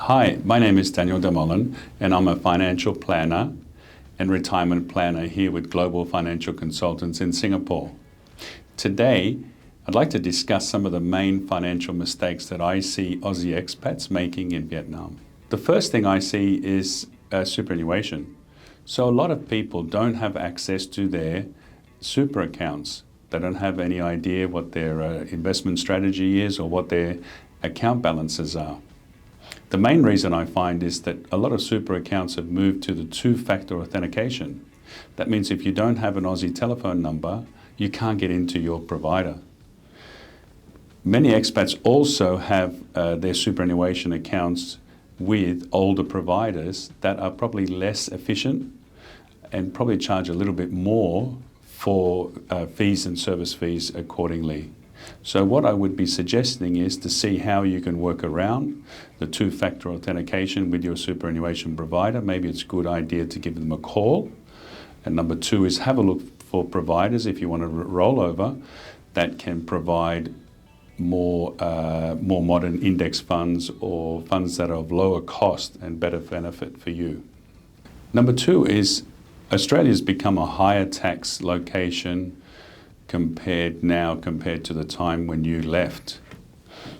Hi, my name is Daniel.dalmolin and I'm a financial planner and retirement planner here with Global Financial Consultants in Singapore. Today, I'd like to discuss some of the main financial mistakes that I see Aussie expats making in Vietnam. The first thing I see is superannuation. So a lot of people don't have access to their super accounts. They don't have any idea what their investment strategy is or what their account balances are. The main reason I find is that a lot of super accounts have moved to the two-factor authentication. That means if you don't have an Aussie telephone number, you can't get into your provider. Many expats also have their superannuation accounts with older providers that are probably less efficient and probably charge a little bit more for fees and service fees accordingly. So what I would be suggesting is to see how you can work around the two-factor authentication with your superannuation provider. Maybe it's a good idea to give them a call. And number two is have a look for providers if you want to roll over that can provide more modern index funds or funds that are of lower cost and better benefit for you. Number two is Australia's become a higher tax location compared to the time when you left.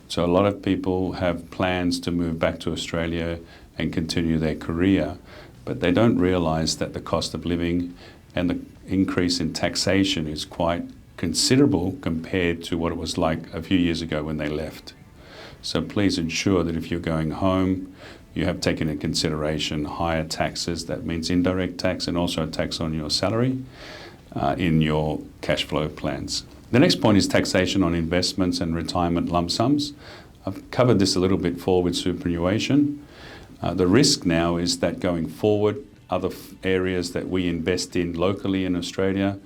So a lot of people have plans to move back to Australia and continue their career, but they don't realise that the cost of living and the increase in taxation is quite considerable compared to what it was like a few years ago when they left. So please ensure that if you're going home, you have taken into consideration higher taxes. That means indirect tax and also a tax on your salary in your cash flow plans. The next point is taxation on investments and retirement lump sums. I've covered this a little bit before with superannuation. The risk now is that going forward, other areas that we invest in locally in Australia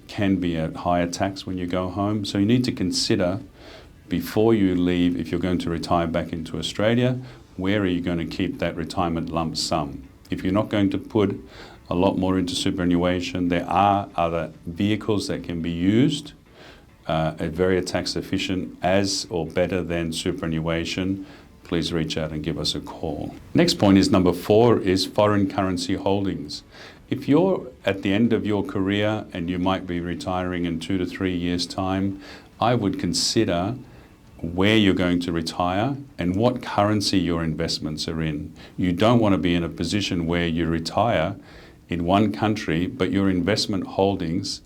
can be at higher tax when you go home. So you need to consider before you leave, if you're going to retire back into Australia, where are you going to keep that retirement lump sum? If you're not going to put a lot more into superannuation, there are other vehicles that can be used very tax efficient as or better than superannuation. Please reach out and give us a call. Next point is number four is foreign currency holdings. If you're at the end of your career and you might be retiring in 2 to 3 years' time, I would consider where you're going to retire and what currency your investments are in. You don't want to be in a position where you retire in one country, but your investment holdings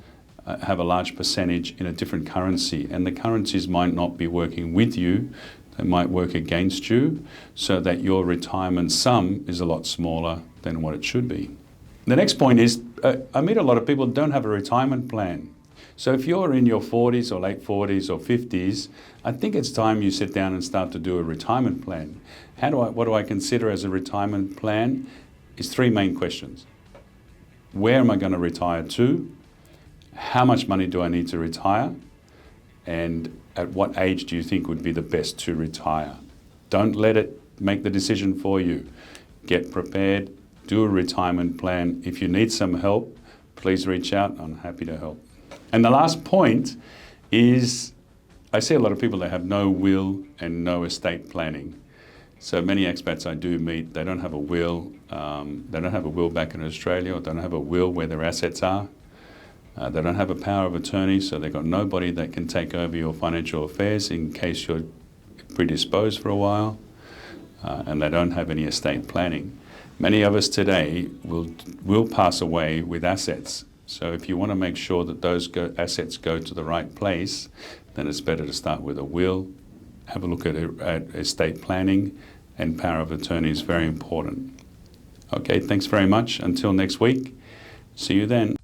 have a large percentage in a different currency, and the currencies might not be working with you, they might work against you, so that your retirement sum is a lot smaller than what it should be. The next point is, I meet a lot of people who don't have a retirement plan. So if you're in your 40s or late 40s or 50s, I think it's time you sit down and start to do a retirement plan. What do I consider as a retirement plan? Is three main questions. Where am I going to retire to? How much money do I need to retire? And at what age do you think would be the best to retire? Don't let it make the decision for you. Get prepared, do a retirement plan. If you need some help, please reach out. I'm happy to help. And the last point is, I see a lot of people that have no will and no estate planning. So many expats I do meet, they don't have a will. They don't have a will back in Australia, or don't have a will where their assets are. They don't have a power of attorney, so they've got nobody that can take over your financial affairs in case you're predisposed for a while. And they don't have any estate planning. Many of us today will pass away with assets. So if you want to make sure that those assets go to the right place, then it's better to start with a will. Have a look at estate planning, and power of attorney is very important. Okay, thanks very much. Until next week, see you then.